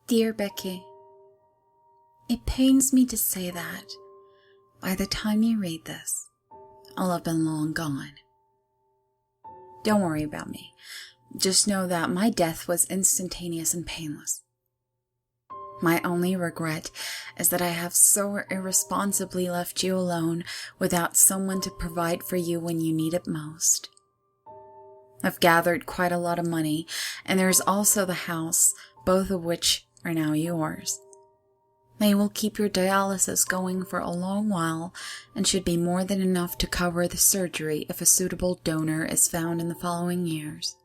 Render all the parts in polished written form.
Dear Becky, it pains me to say that by the time you read this, I'll have been long gone. Don't worry about me. Just know that my death was instantaneous and painless. My only regret is that I have so irresponsibly left you alone without someone to provide for you when you need it most. I've gathered quite a lot of money, and there's also the house, both of which are now yours. They will keep your dialysis going for a long while and should be more than enough to cover the surgery if a suitable donor is found in the following years.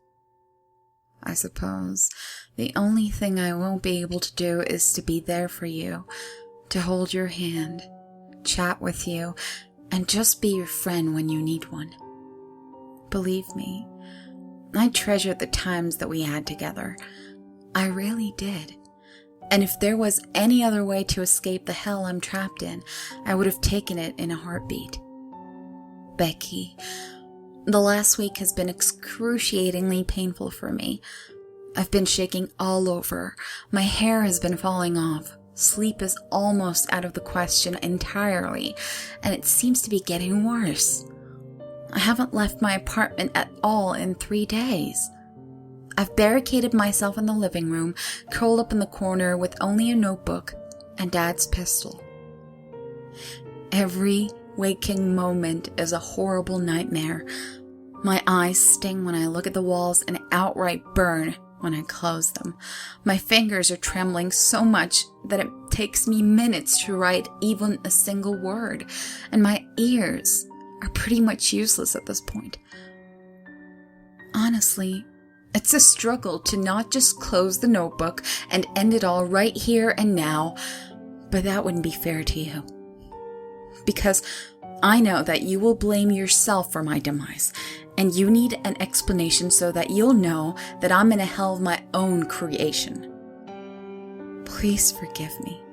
I suppose the only thing I won't be able to do is to be there for you, to hold your hand, chat with you, and just be your friend when you need one. Believe me, I treasure the times that we had together. I really did. And if there was any other way to escape the hell I'm trapped in, I would have taken it in a heartbeat. Becky, the last week has been excruciatingly painful for me. I've been shaking all over. My hair has been falling off. Sleep is almost out of the question entirely, and it seems to be getting worse. I haven't left my apartment at all in 3 days. I've barricaded myself in the living room, curled up in the corner with only a notebook and Dad's pistol. Every waking moment is a horrible nightmare. My eyes sting when I look at the walls and outright burn when I close them. My fingers are trembling so much that it takes me minutes to write even a single word, and my ears are pretty much useless at this point. Honestly, it's a struggle to not just close the notebook and end it all right here and now, but that wouldn't be fair to you. Because I know that you will blame yourself for my demise, and you need an explanation so that you'll know that I'm in a hell of my own creation. Please forgive me,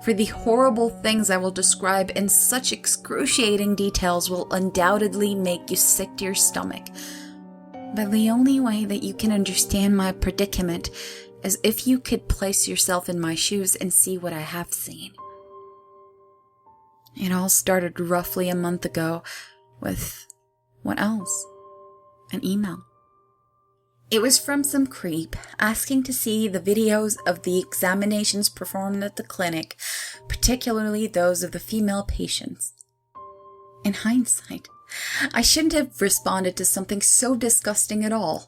for the horrible things I will describe in such excruciating details will undoubtedly make you sick to your stomach. But the only way that you can understand my predicament is if you could place yourself in my shoes and see what I have seen. It all started roughly a month ago with, what else? An email. It was from some creep asking to see the videos of the examinations performed at the clinic, particularly those of the female patients. In hindsight, I shouldn't have responded to something so disgusting at all.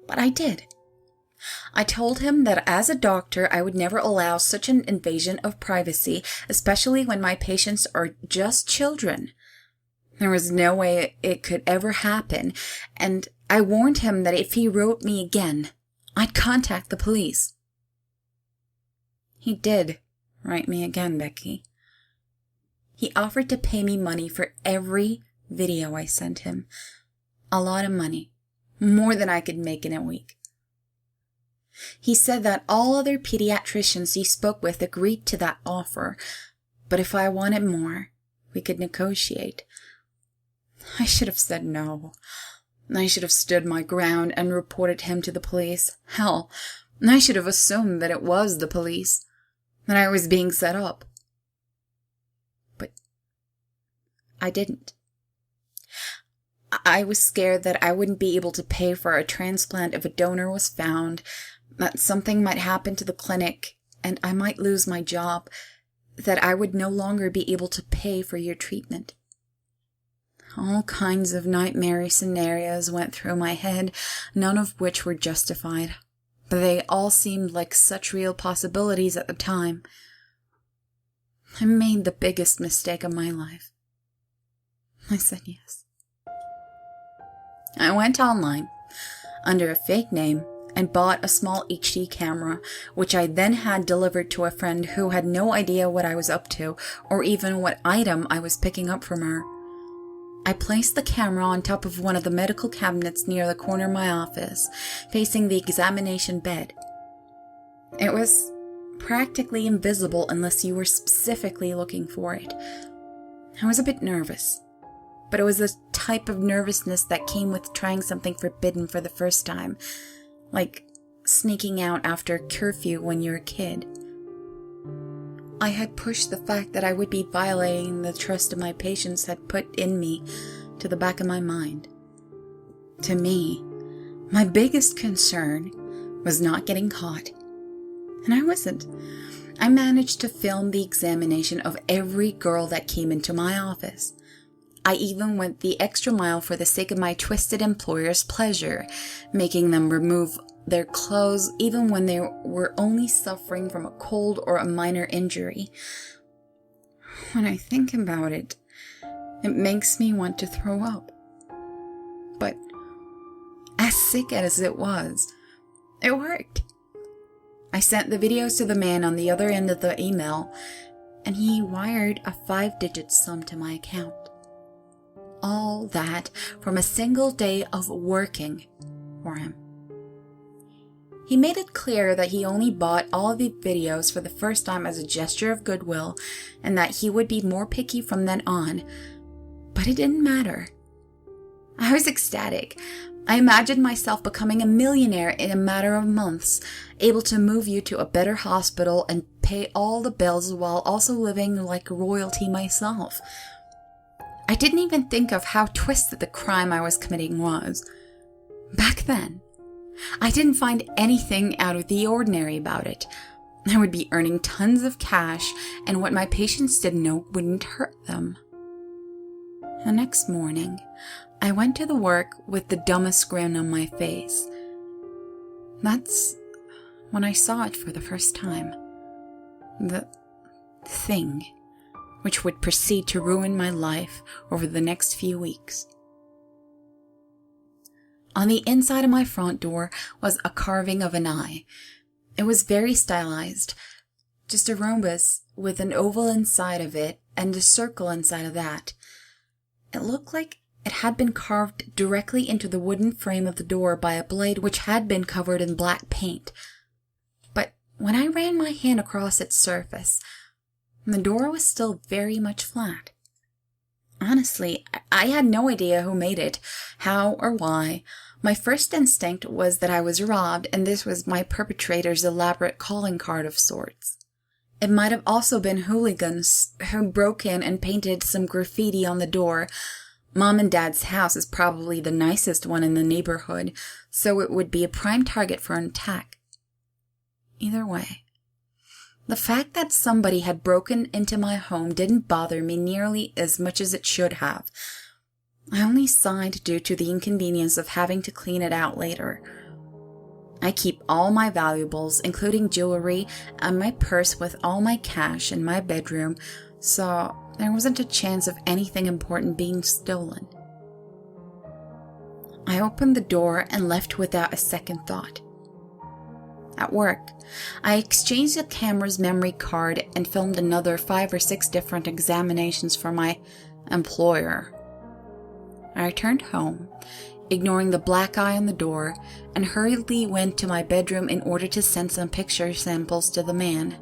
But I did. I told him that as a doctor, I would never allow such an invasion of privacy, especially when my patients are just children. There was no way it could ever happen, and I warned him that if he wrote me again, I'd contact the police. He did write me again, Becky. He offered to pay me money for every video I sent him. A lot of money. More than I could make in a week. He said that all other pediatricians he spoke with agreed to that offer, but if I wanted more, we could negotiate. I should have said no. I should have stood my ground and reported him to the police. Hell, I should have assumed that it was the police, that I was being set up. But I didn't. I was scared that I wouldn't be able to pay for a transplant if a donor was found, that something might happen to the clinic, and I might lose my job, that I would no longer be able to pay for your treatment. All kinds of nightmare scenarios went through my head, none of which were justified, but they all seemed like such real possibilities at the time. I made the biggest mistake of my life. I said yes. I went online, under a fake name, and bought a small HD camera, which I then had delivered to a friend who had no idea what I was up to, or even what item I was picking up from her. I placed the camera on top of one of the medical cabinets near the corner of my office, facing the examination bed. It was practically invisible unless you were specifically looking for it. I was a bit nervous, but it was the type of nervousness that came with trying something forbidden for the first time, like sneaking out after curfew when you're a kid. I had pushed the fact that I would be violating the trust my patients had put in me to the back of my mind. To me, my biggest concern was not getting caught. And I wasn't. I managed to film the examination of every girl that came into my office. I even went the extra mile for the sake of my twisted employer's pleasure, making them remove their clothes even when they were only suffering from a cold or a minor injury. When I think about it, it makes me want to throw up. But as sick as it was, it worked. I sent the videos to the man on the other end of the email, and he wired a 5-digit sum to my account. All that from a single day of working for him. He made it clear that he only bought all of the videos for the first time as a gesture of goodwill, and that he would be more picky from then on. But it didn't matter. I was ecstatic. I imagined myself becoming a millionaire in a matter of months, able to move you to a better hospital and pay all the bills while also living like royalty myself. I didn't even think of how twisted the crime I was committing was. Back then, I didn't find anything out of the ordinary about it. I would be earning tons of cash, and what my patients didn't know wouldn't hurt them. The next morning, I went to the work with the dumbest grin on my face. That's when I saw it for the first time. The thing, which would proceed to ruin my life over the next few weeks. On the inside of my front door was a carving of an eye. It was very stylized, just a rhombus with an oval inside of it and a circle inside of that. It looked like it had been carved directly into the wooden frame of the door by a blade which had been covered in black paint. But when I ran my hand across its surface, the door was still very much flat. Honestly, I had no idea who made it, how or why. My first instinct was that I was robbed, and this was my perpetrator's elaborate calling card of sorts. It might have also been hooligans who broke in and painted some graffiti on the door. Mom and Dad's house is probably the nicest one in the neighborhood, so it would be a prime target for an attack. Either way, the fact that somebody had broken into my home didn't bother me nearly as much as it should have. I only sighed due to the inconvenience of having to clean it out later. I keep all my valuables, including jewelry, and my purse with all my cash in my bedroom, so there wasn't a chance of anything important being stolen. I opened the door and left without a second thought. At work, I exchanged the camera's memory card and filmed another 5 or 6 different examinations for my employer. I returned home, ignoring the black eye on the door, and hurriedly went to my bedroom in order to send some picture samples to the man.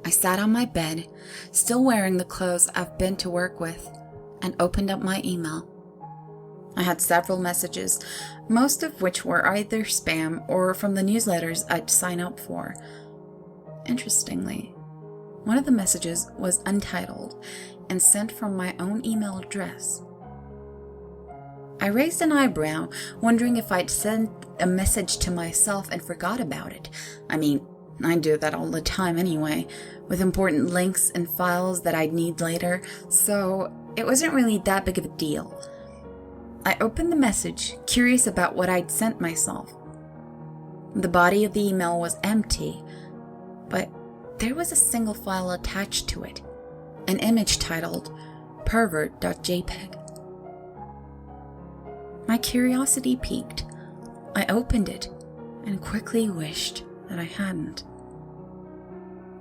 I sat on my bed, still wearing the clothes I've been to work with, and opened up my email. I had several messages, most of which were either spam or from the newsletters I'd sign up for. Interestingly, one of the messages was untitled and sent from my own email address. I raised an eyebrow, wondering if I'd sent a message to myself and forgot about it. I mean, I do that all the time anyway, with important links and files that I'd need later, so it wasn't really that big of a deal. I opened the message, curious about what I'd sent myself. The body of the email was empty, but there was a single file attached to it, an image titled pervert.jpg. My curiosity piqued. I opened it and quickly wished that I hadn't.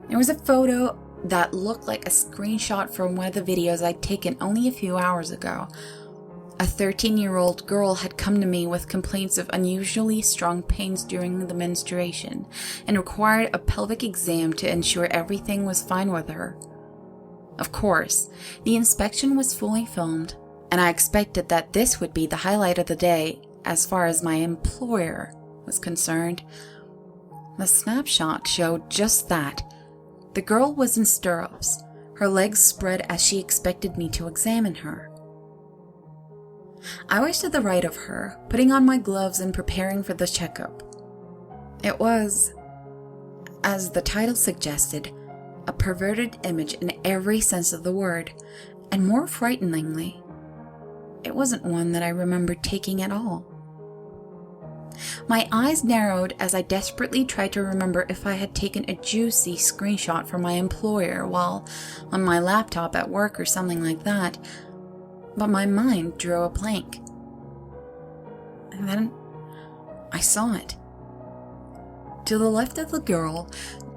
It was a photo that looked like a screenshot from one of the videos I'd taken only a few hours ago. A 13-year-old girl had come to me with complaints of unusually strong pains during the menstruation and required a pelvic exam to ensure everything was fine with her. Of course, the inspection was fully filmed, and I expected that this would be the highlight of the day as far as my employer was concerned. The snapshot showed just that. The girl was in stirrups, her legs spread as she expected me to examine her. I was to the right of her, putting on my gloves and preparing for the checkup. It was, as the title suggested, a perverted image in every sense of the word, and more frighteningly, it wasn't one that I remembered taking at all. My eyes narrowed as I desperately tried to remember if I had taken a juicy screenshot for my employer while on my laptop at work or something like that, but my mind drew a blank. And then I saw it. To the left of the girl,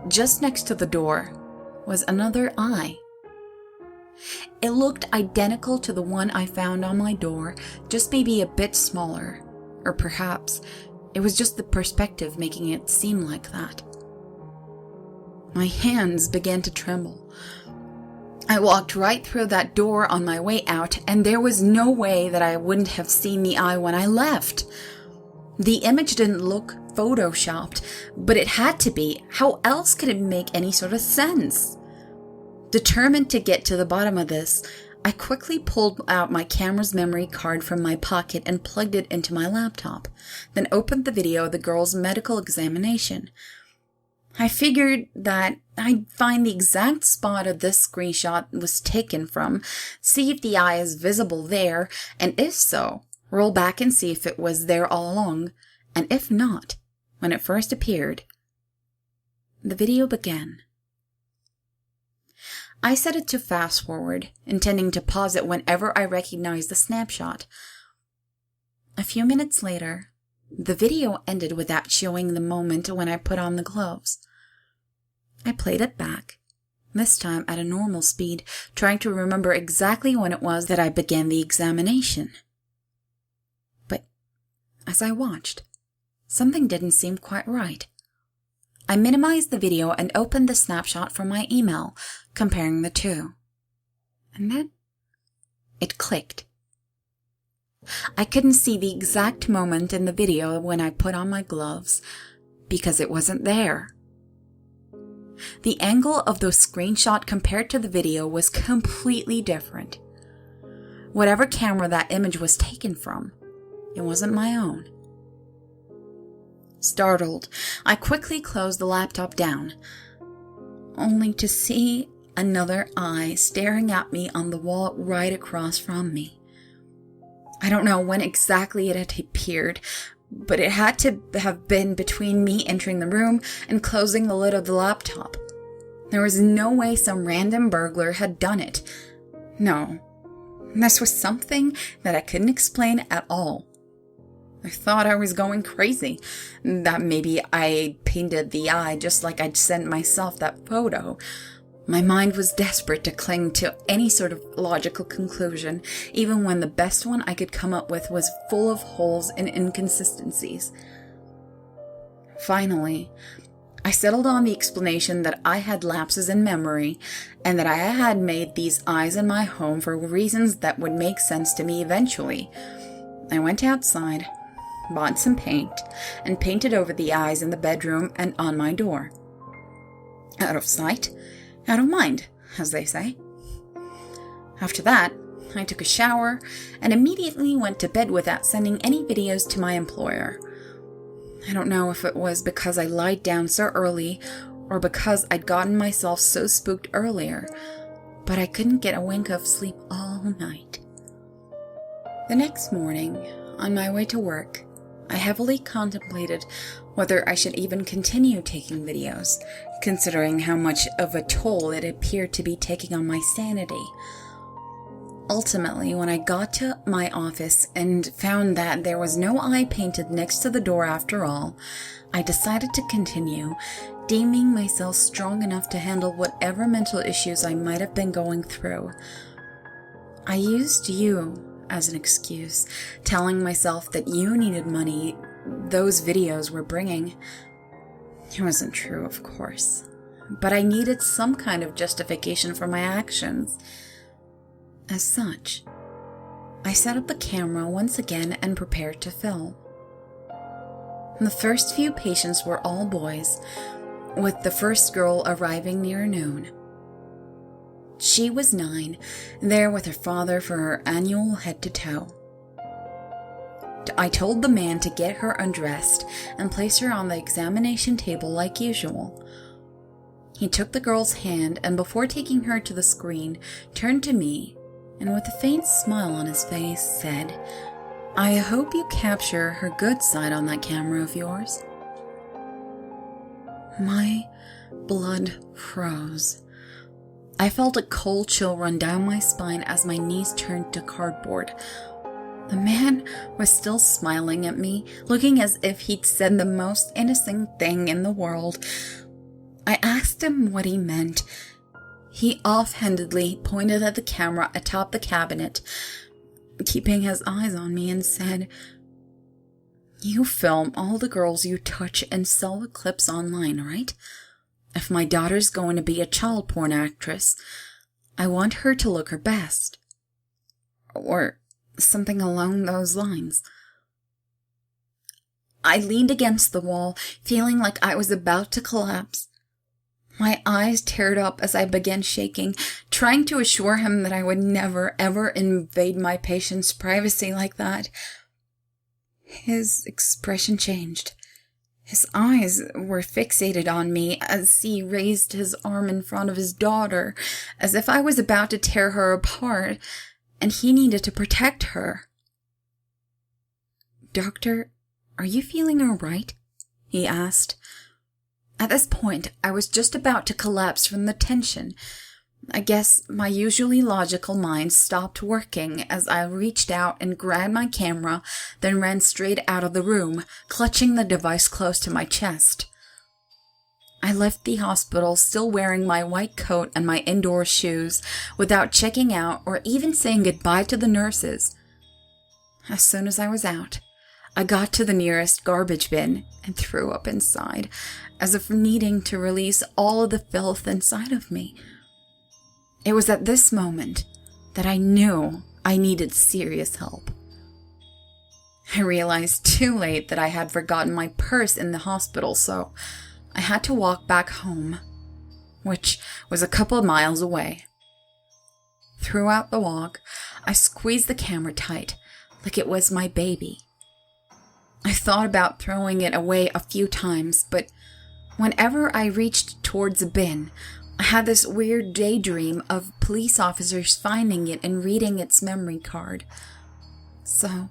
just next to the door, was another eye. It looked identical to the one I found on my door, just maybe a bit smaller, or perhaps it was just the perspective making it seem like that. My hands began to tremble. I walked right through that door on my way out, and there was no way that I wouldn't have seen the eye when I left. The image didn't look photoshopped, but it had to be. How else could it make any sort of sense? Determined to get to the bottom of this, I quickly pulled out my camera's memory card from my pocket and plugged it into my laptop, then opened the video of the girl's medical examination. I figured that I'd find the exact spot of this screenshot was taken from, see if the eye is visible there, and if so, roll back and see if it was there all along, and if not, when it first appeared. The video began. I set it to fast forward, intending to pause it whenever I recognized the snapshot. A few minutes later, the video ended without showing the moment when I put on the gloves. I played it back, this time at a normal speed, trying to remember exactly when it was that I began the examination. But as I watched, something didn't seem quite right. I minimized the video and opened the snapshot from my email, comparing the two. And then it clicked. I couldn't see the exact moment in the video when I put on my gloves because it wasn't there. The angle of the screenshot compared to the video was completely different. Whatever camera that image was taken from, it wasn't my own. Startled, I quickly closed the laptop down, only to see another eye staring at me on the wall right across from me. I don't know when exactly it had appeared, but it had to have been between me entering the room and closing the lid of the laptop. There was no way some random burglar had done it. No, this was something that I couldn't explain at all. I thought I was going crazy, that maybe I painted the eye just like I'd sent myself that photo. My mind was desperate to cling to any sort of logical conclusion, even when the best one I could come up with was full of holes and inconsistencies. Finally, I settled on the explanation that I had lapses in memory, and that I had made these eyes in my home for reasons that would make sense to me eventually. I went outside, bought some paint, and painted over the eyes in the bedroom and on my door. Out of sight, out of mind, as they say. After that, I took a shower and immediately went to bed without sending any videos to my employer. I don't know if it was because I lied down so early or because I'd gotten myself so spooked earlier, but I couldn't get a wink of sleep all night. The next morning, on my way to work, I heavily contemplated whether I should even continue taking videos, considering how much of a toll it appeared to be taking on my sanity. Ultimately, when I got to my office and found that there was no eye painted next to the door after all, I decided to continue, deeming myself strong enough to handle whatever mental issues I might have been going through. I used you as an excuse, telling myself that you needed money those videos were bringing. It wasn't true, of course, but I needed some kind of justification for my actions. As such, I set up the camera once again and prepared to film. The first few patients were all boys, with the first girl arriving near noon. She was 9, there with her father for her annual head-to-toe. I told the man to get her undressed and place her on the examination table like usual. He took the girl's hand and before taking her to the screen, turned to me and with a faint smile on his face said, "I hope you capture her good side on that camera of yours." My blood froze. I felt a cold chill run down my spine as my knees turned to cardboard. The man was still smiling at me, looking as if he'd said the most innocent thing in the world. I asked him what he meant. He offhandedly pointed at the camera atop the cabinet, keeping his eyes on me, and said, "You film all the girls you touch and sell the clips online, right? If my daughter's going to be a child porn actress, I want her to look her best." Or something along those lines. I leaned against the wall, feeling like I was about to collapse. My eyes teared up as I began shaking, trying to assure him that I would never, ever invade my patient's privacy like that. His expression changed. His eyes were fixated on me as he raised his arm in front of his daughter, as if I was about to tear her apart, and he needed to protect her. "Doctor, are you feeling all right?" he asked. At this point, I was just about to collapse from the tension. I guess my usually logical mind stopped working as I reached out and grabbed my camera, then ran straight out of the room, clutching the device close to my chest. I left the hospital still wearing my white coat and my indoor shoes, without checking out or even saying goodbye to the nurses. As soon as I was out, I got to the nearest garbage bin and threw up inside, as if needing to release all of the filth inside of me. It was at this moment that I knew I needed serious help. I realized too late that I had forgotten my purse in the hospital, so I had to walk back home, which was a couple of miles away. Throughout the walk, I squeezed the camera tight, like it was my baby. I thought about throwing it away a few times, but whenever I reached towards a bin, I had this weird daydream of police officers finding it and reading its memory card. So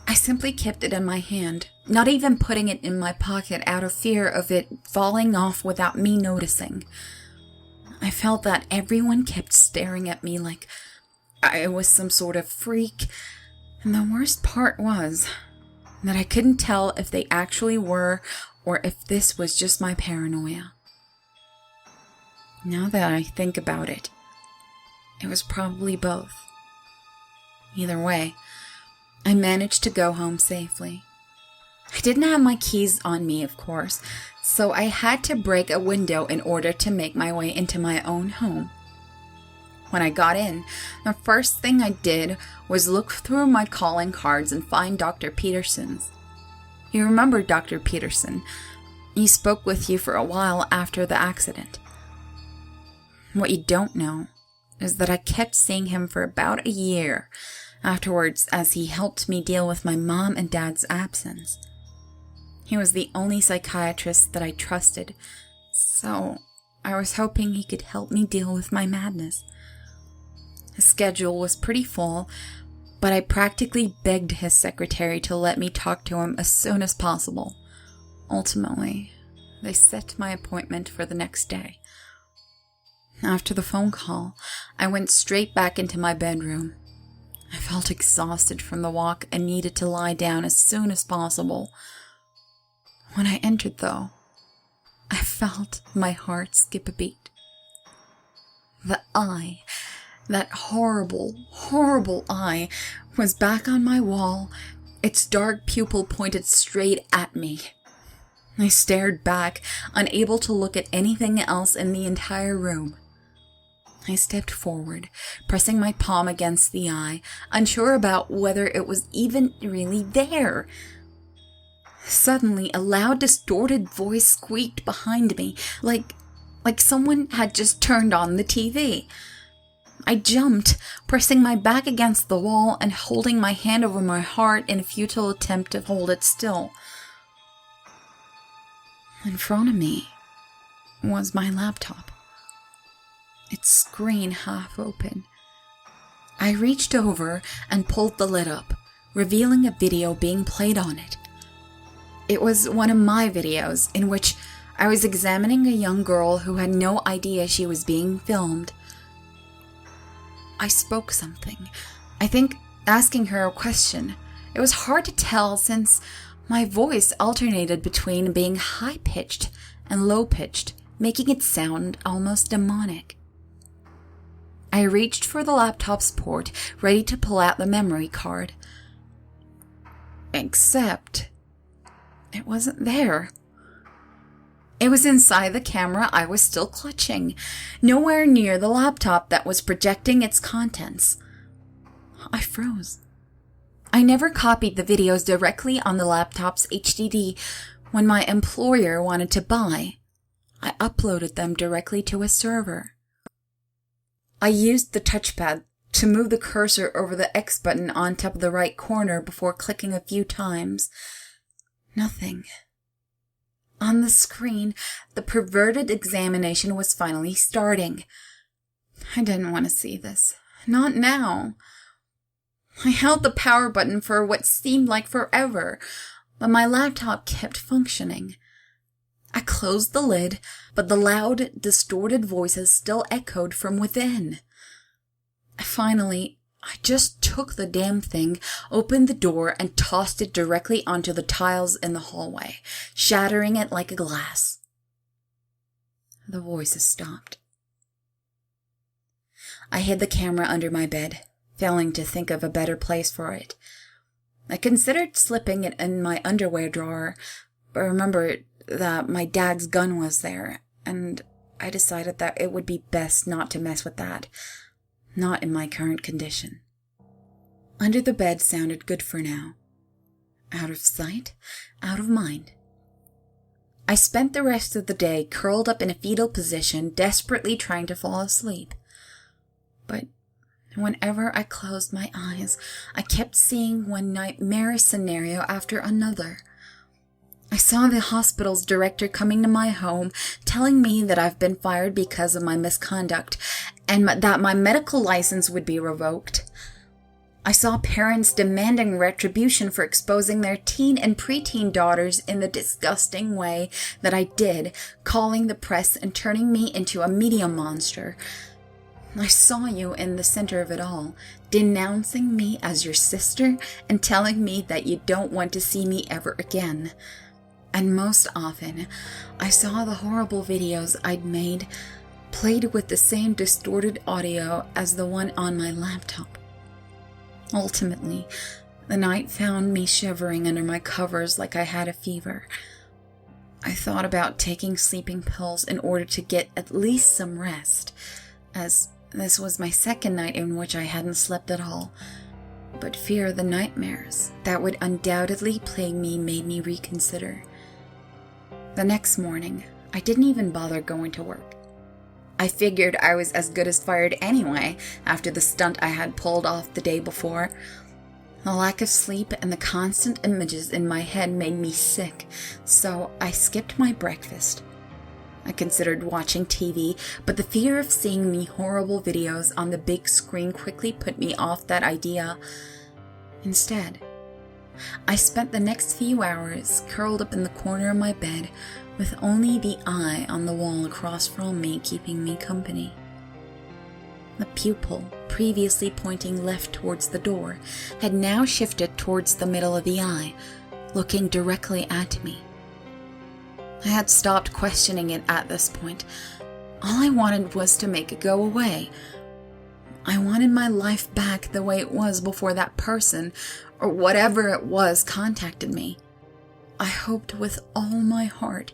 I simply kept it in my hand, not even putting it in my pocket out of fear of it falling off without me noticing. I felt that everyone kept staring at me like I was some sort of freak, and the worst part was that I couldn't tell if they actually were or if this was just my paranoia. Now that I think about it, it was probably both. Either way, I managed to go home safely. I didn't have my keys on me, of course, so I had to break a window in order to make my way into my own home. When I got in, the first thing I did was look through my calling cards and find Dr. Peterson's. You remember Dr. Peterson. He spoke with you for a while after the accident. What you don't know is that I kept seeing him for about a year afterwards as he helped me deal with my mom and dad's absence. He was the only psychiatrist that I trusted, so I was hoping he could help me deal with my madness. His schedule was pretty full, but I practically begged his secretary to let me talk to him as soon as possible. Ultimately, they set my appointment for the next day. After the phone call, I went straight back into my bedroom. I felt exhausted from the walk and needed to lie down as soon as possible. When I entered, though, I felt my heart skip a beat. The eye, that horrible, horrible eye, was back on my wall, its dark pupil pointed straight at me. I stared back, unable to look at anything else in the entire room. I stepped forward, pressing my palm against the eye, unsure about whether it was even really there. Suddenly, a loud, distorted voice squeaked behind me, like someone had just turned on the TV. I jumped, pressing my back against the wall and holding my hand over my heart in a futile attempt to hold it still. In front of me was my laptop, its screen half open. I reached over and pulled the lid up, revealing a video being played on it. It was one of my videos in which I was examining a young girl who had no idea she was being filmed. I spoke something, I think asking her a question. It was hard to tell since my voice alternated between being high-pitched and low-pitched, making it sound almost demonic. I reached for the laptop's port, ready to pull out the memory card. Except it wasn't there. It was inside the camera I was still clutching, nowhere near the laptop that was projecting its contents. I froze. I never copied the videos directly on the laptop's HDD when my employer wanted to buy. I uploaded them directly to a server. I used the touchpad to move the cursor over the X button on top of the right corner before clicking a few times. Nothing. On the screen, the perverted examination was finally starting. I didn't want to see this. Not now. I held the power button for what seemed like forever, but my laptop kept functioning. I closed the lid, but the loud, distorted voices still echoed from within. Finally, I just took the damn thing, opened the door, and tossed it directly onto the tiles in the hallway, shattering it like a glass. The voices stopped. I hid the camera under my bed, failing to think of a better place for it. I considered slipping it in my underwear drawer, but remembered that my dad's gun was there, and I decided that it would be best not to mess with that. Not in my current condition. Under the bed sounded good for now. Out of sight, out of mind. I spent the rest of the day curled up in a fetal position, desperately trying to fall asleep. But whenever I closed my eyes, I kept seeing one nightmare scenario after another. I saw the hospital's director coming to my home, telling me that I've been fired because of my misconduct, and that my medical license would be revoked. I saw parents demanding retribution for exposing their teen and preteen daughters in the disgusting way that I did, calling the press and turning me into a media monster. I saw you in the center of it all, denouncing me as your sister and telling me that you don't want to see me ever again. And most often, I saw the horrible videos I'd made played with the same distorted audio as the one on my laptop. Ultimately, the night found me shivering under my covers like I had a fever. I thought about taking sleeping pills in order to get at least some rest, as this was my second night in which I hadn't slept at all. But fear of the nightmares that would undoubtedly plague me made me reconsider. The next morning, I didn't even bother going to work. I figured I was as good as fired anyway after the stunt I had pulled off the day before. The lack of sleep and the constant images in my head made me sick, so I skipped my breakfast. I considered watching TV, but the fear of seeing the horrible videos on the big screen quickly put me off that idea. Instead, I spent the next few hours curled up in the corner of my bed with only the eye on the wall across from me keeping me company. The pupil, previously pointing left towards the door, had now shifted towards the middle of the eye, looking directly at me. I had stopped questioning it at this point. All I wanted was to make it go away. I wanted my life back the way it was before that person, or whatever it was, contacted me. I hoped with all my heart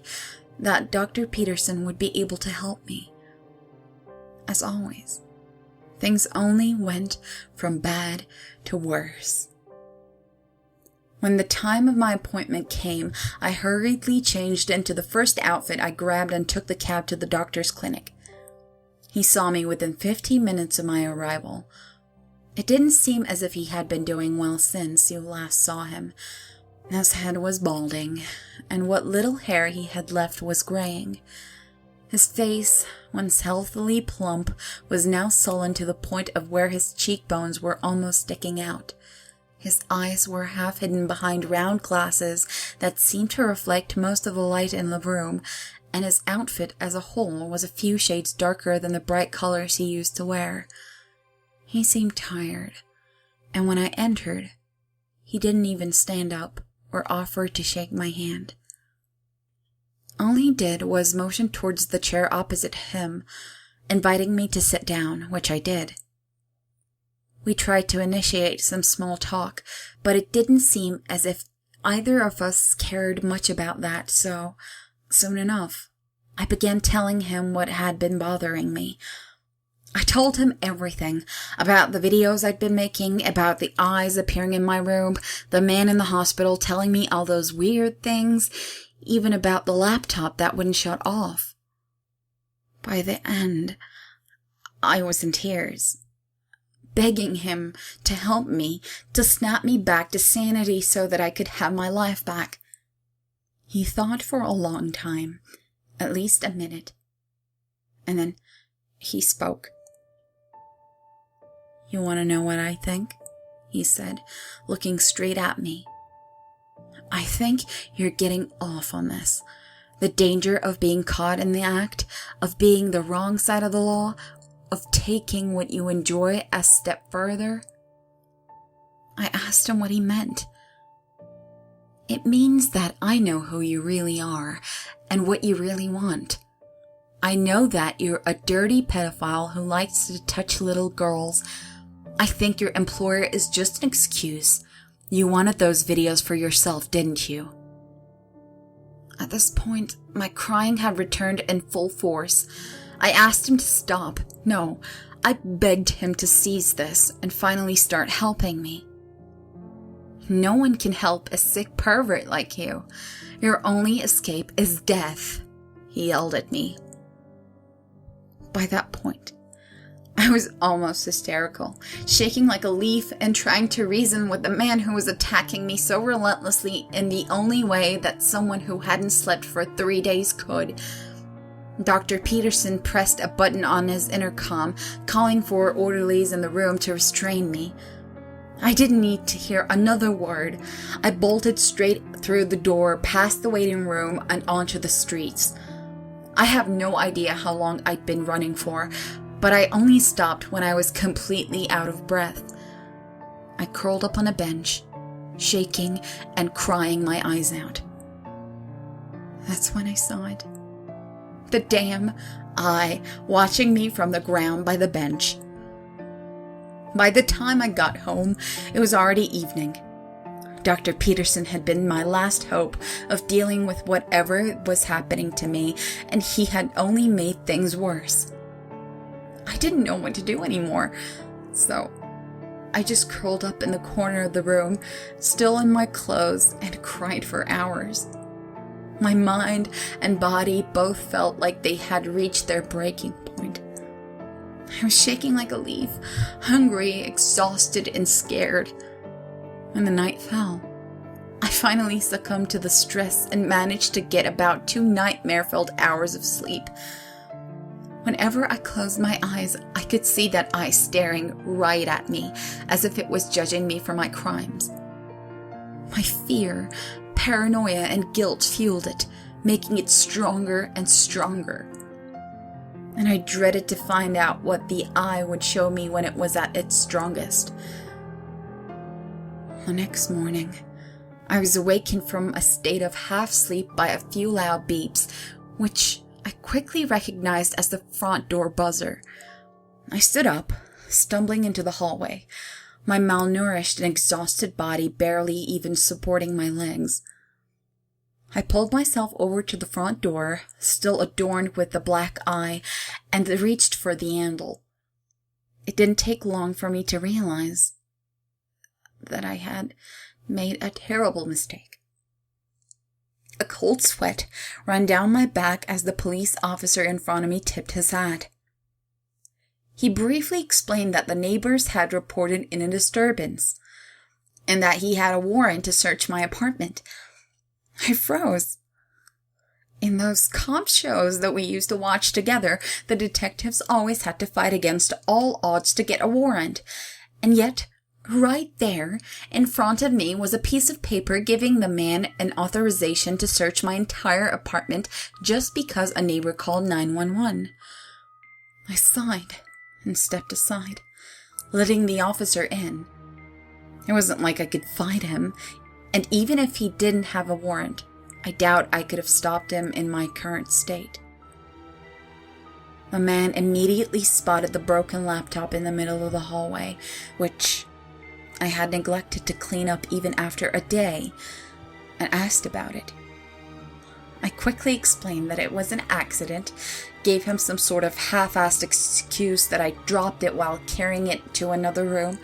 that Dr. Peterson would be able to help me. As always, things only went from bad to worse. When the time of my appointment came, I hurriedly changed into the first outfit I grabbed and took the cab to the doctor's clinic. He saw me within 15 minutes of my arrival. It didn't seem as if he had been doing well since you last saw him. His head was balding, and what little hair he had left was graying. His face, once healthily plump, was now sullen to the point of where his cheekbones were almost sticking out. His eyes were half hidden behind round glasses that seemed to reflect most of the light in the room, and his outfit as a whole was a few shades darker than the bright colors he used to wear. He seemed tired, and when I entered, he didn't even stand up or offer to shake my hand. All he did was motion towards the chair opposite him, inviting me to sit down, which I did. We tried to initiate some small talk, but it didn't seem as if either of us cared much about that, so soon enough, I began telling him what had been bothering me. I told him everything, about the videos I'd been making, about the eyes appearing in my room, the man in the hospital telling me all those weird things, even about the laptop that wouldn't shut off. By the end, I was in tears, begging him to help me, to snap me back to sanity so that I could have my life back. He thought for a long time, at least a minute, and then he spoke. "You want to know what I think?" he said, looking straight at me. "I think you're getting off on this. The danger of being caught in the act, of being the wrong side of the law, of taking what you enjoy a step further." I asked him what he meant. "It means that I know who you really are and what you really want. I know that you're a dirty pedophile who likes to touch little girls. I think your employer is just an excuse. You wanted those videos for yourself, didn't you?" At this point, my crying had returned in full force. I asked him to stop. No, I begged him to cease this and finally start helping me. "No one can help a sick pervert like you. Your only escape is death," he yelled at me. By that point, I was almost hysterical, shaking like a leaf and trying to reason with the man who was attacking me so relentlessly in the only way that someone who hadn't slept for 3 days could. Dr. Peterson pressed a button on his intercom, calling for orderlies in the room to restrain me. I didn't need to hear another word. I bolted straight through the door, past the waiting room, and onto the streets. I have no idea how long I'd been running for, but I only stopped when I was completely out of breath. I curled up on a bench, shaking and crying my eyes out. That's when I saw it. The damn eye watching me from the ground by the bench. By the time I got home, it was already evening. Dr. Peterson had been my last hope of dealing with whatever was happening to me, and he had only made things worse. I didn't know what to do anymore, so I just curled up in the corner of the room, still in my clothes, and cried for hours. My mind and body both felt like they had reached their breaking point. I was shaking like a leaf, hungry, exhausted, and scared. When the night fell, I finally succumbed to the stress and managed to get about 2 nightmare-filled hours of sleep. Whenever I closed my eyes, I could see that eye staring right at me, as if it was judging me for my crimes. My fear, paranoia, and guilt fueled it, making it stronger and stronger. And I dreaded to find out what the eye would show me when it was at its strongest. The next morning, I was awakened from a state of half-sleep by a few loud beeps, which I quickly recognized as the front door buzzer. I stood up, stumbling into the hallway, my malnourished and exhausted body barely even supporting my legs. I pulled myself over to the front door, still adorned with the black eye, and reached for the handle. It didn't take long for me to realize that I had made a terrible mistake. A cold sweat ran down my back as the police officer in front of me tipped his hat. He briefly explained that the neighbors had reported in a disturbance, and that he had a warrant to search my apartment. I froze. In those cop shows that we used to watch together, the detectives always had to fight against all odds to get a warrant. And yet, right there, in front of me, was a piece of paper giving the man an authorization to search my entire apartment just because a neighbor called 911. I sighed and stepped aside, letting the officer in. It wasn't like I could fight him, and even if he didn't have a warrant, I doubt I could have stopped him in my current state. The man immediately spotted the broken laptop in the middle of the hallway, which I had neglected to clean up even after a day, and asked about it. I quickly explained that it was an accident, gave him some sort of half-assed excuse that I dropped it while carrying it to another room.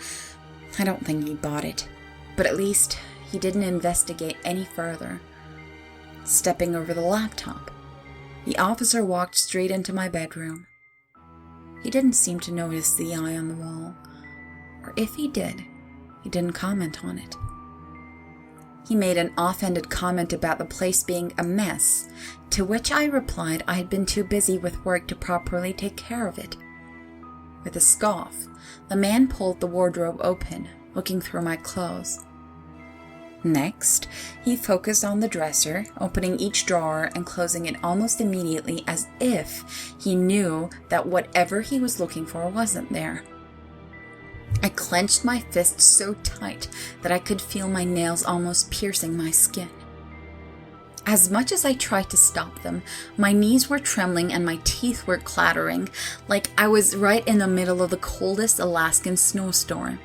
I don't think he bought it, but at least he didn't investigate any further. Stepping over the laptop, the officer walked straight into my bedroom. He didn't seem to notice the eye on the wall, or if he did, he didn't comment on it. He made an offhanded comment about the place being a mess, to which I replied I had been too busy with work to properly take care of it. With a scoff, the man pulled the wardrobe open, looking through my clothes. Next, he focused on the dresser, opening each drawer and closing it almost immediately as if he knew that whatever he was looking for wasn't there. I clenched my fists so tight that I could feel my nails almost piercing my skin. As much as I tried to stop them, my knees were trembling and my teeth were clattering, like I was right in the middle of the coldest Alaskan snowstorm.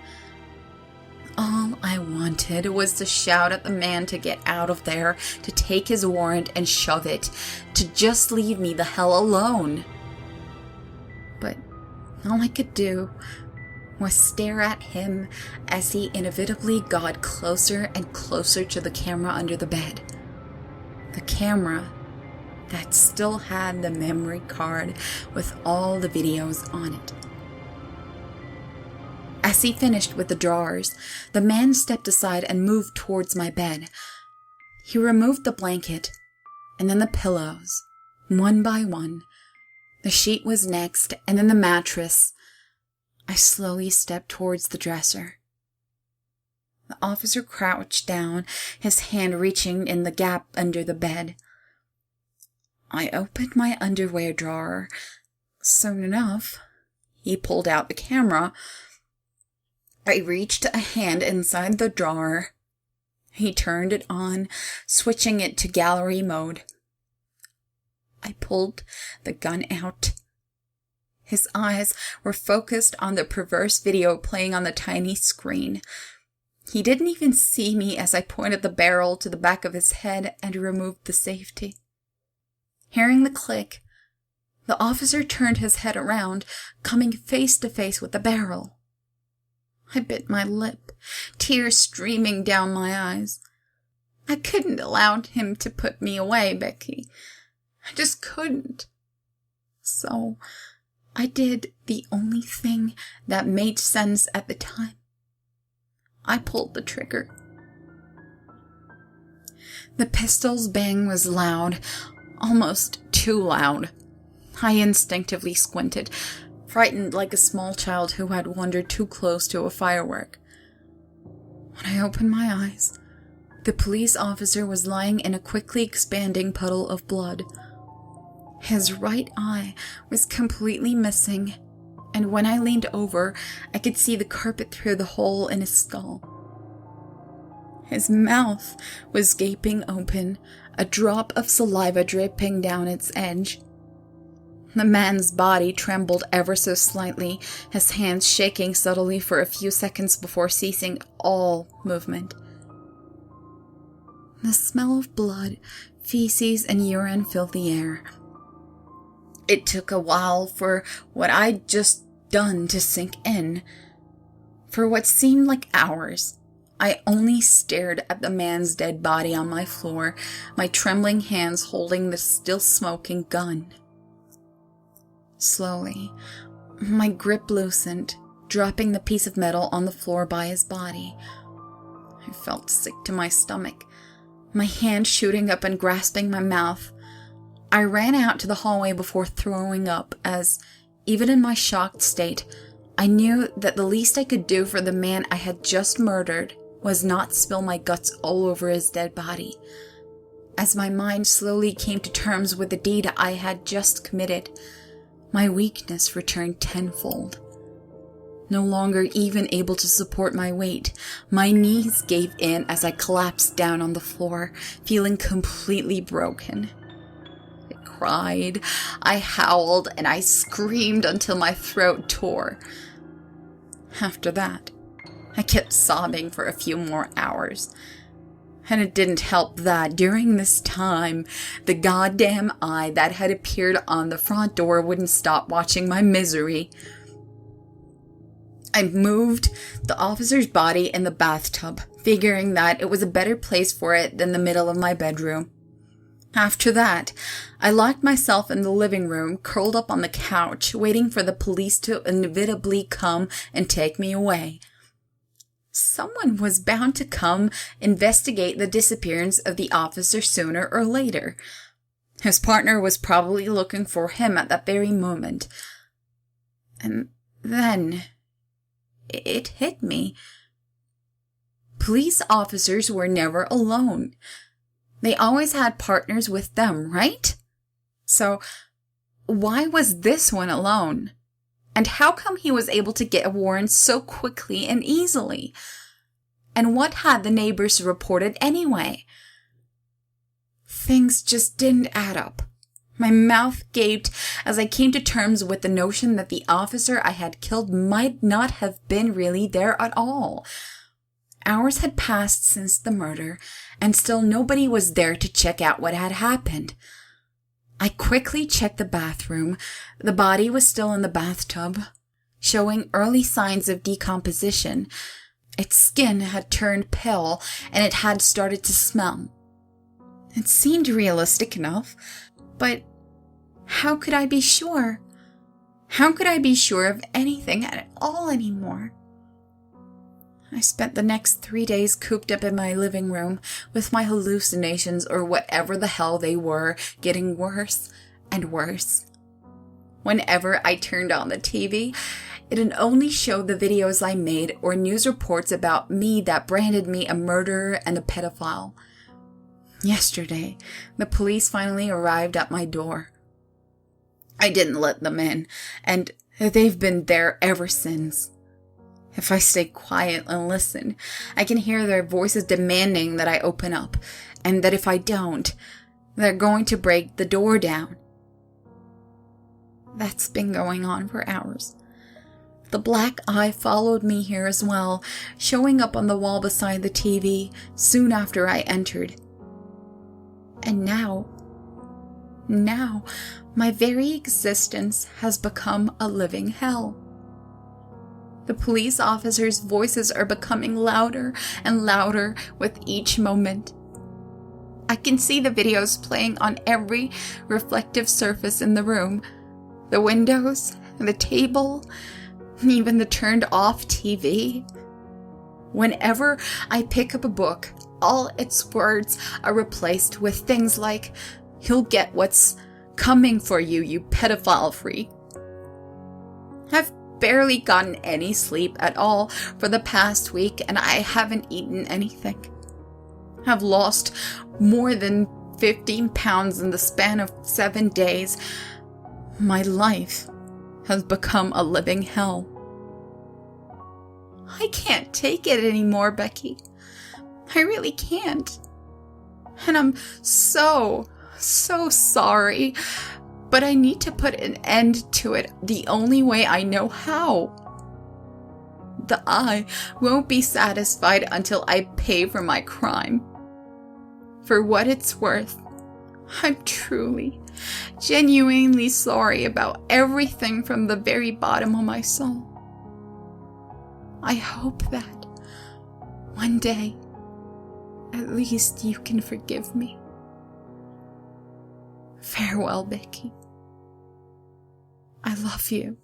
All I wanted was to shout at the man to get out of there, to take his warrant and shove it, to just leave me the hell alone. But all I could do was stare at him as he inevitably got closer and closer to the camera under the bed. The camera that still had the memory card with all the videos on it. As he finished with the drawers, the man stepped aside and moved towards my bed. He removed the blanket, and then the pillows, one by one. The sheet was next, and then the mattress. I slowly stepped towards the dresser. The officer crouched down, his hand reaching in the gap under the bed. I opened my underwear drawer. Soon enough, he pulled out the camera. I reached a hand inside the drawer. He turned it on, switching it to gallery mode. I pulled the gun out. His eyes were focused on the perverse video playing on the tiny screen. He didn't even see me as I pointed the barrel to the back of his head and removed the safety. Hearing the click, the officer turned his head around, coming face to face with the barrel. I bit my lip, tears streaming down my eyes. I couldn't allow him to put me away, Becky. I just couldn't. So I did the only thing that made sense at the time. I pulled the trigger. The pistol's bang was loud, almost too loud. I instinctively squinted, frightened like a small child who had wandered too close to a firework. When I opened my eyes, the police officer was lying in a quickly expanding puddle of blood. His right eye was completely missing, and when I leaned over, I could see the carpet through the hole in his skull. His mouth was gaping open, a drop of saliva dripping down its edge. The man's body trembled ever so slightly, his hands shaking subtly for a few seconds before ceasing all movement. The smell of blood, feces, and urine filled the air. It took a while for what I'd just done to sink in. For what seemed like hours, I only stared at the man's dead body on my floor, my trembling hands holding the still smoking gun. Slowly, my grip loosened, dropping the piece of metal on the floor by his body. I felt sick to my stomach, my hand shooting up and grasping my mouth. I ran out to the hallway before throwing up as, even in my shocked state, I knew that the least I could do for the man I had just murdered was not spill my guts all over his dead body. As my mind slowly came to terms with the deed I had just committed, my weakness returned tenfold. No longer even able to support my weight, my knees gave in as I collapsed down on the floor, feeling completely broken. I cried, I howled, and I screamed until my throat tore. After that, I kept sobbing for a few more hours. And it didn't help that during this time, the goddamn eye that had appeared on the front door wouldn't stop watching my misery. I moved the officer's body in the bathtub, figuring that it was a better place for it than the middle of my bedroom. After that, I locked myself in the living room, curled up on the couch, waiting for the police to inevitably come and take me away. Someone was bound to come investigate the disappearance of the officer sooner or later. His partner was probably looking for him at that very moment. And then it hit me. Police officers were never alone. They always had partners with them, right? So why was this one alone? And how come he was able to get a warrant so quickly and easily? And what had the neighbors reported anyway? Things just didn't add up. My mouth gaped as I came to terms with the notion that the officer I had killed might not have been really there at all. Hours had passed since the murder, and still nobody was there to check out what had happened. I quickly checked the bathroom. The body was still in the bathtub, showing early signs of decomposition. Its skin had turned pale, and it had started to smell. It seemed realistic enough, but how could I be sure? How could I be sure of anything at all anymore? I spent the next 3 days cooped up in my living room with my hallucinations or whatever the hell they were getting worse and worse. Whenever I turned on the TV, it'd only show the videos I made or news reports about me that branded me a murderer and a pedophile. Yesterday, the police finally arrived at my door. I didn't let them in, and they've been there ever since. If I stay quiet and listen, I can hear their voices demanding that I open up, and that if I don't, they're going to break the door down. That's been going on for hours. The black eye followed me here as well, showing up on the wall beside the TV soon after I entered. And now, my very existence has become a living hell. The police officers' voices are becoming louder and louder with each moment. I can see the videos playing on every reflective surface in the room. The windows, the table, even the turned off TV. Whenever I pick up a book, all its words are replaced with things like, "You'll get what's coming for you, you pedophile freak." I've barely gotten any sleep at all for the past week, and I haven't eaten anything. I've lost more than 15 pounds in the span of 7 days. My life has become a living hell. I can't take it anymore, Becky. I really can't. And I'm so sorry. But I need to put an end to it the only way I know how. The eye won't be satisfied until I pay for my crime. For what it's worth, I'm truly, genuinely sorry about everything from the very bottom of my soul. I hope that one day, at least you can forgive me. Farewell, Becky. I love you.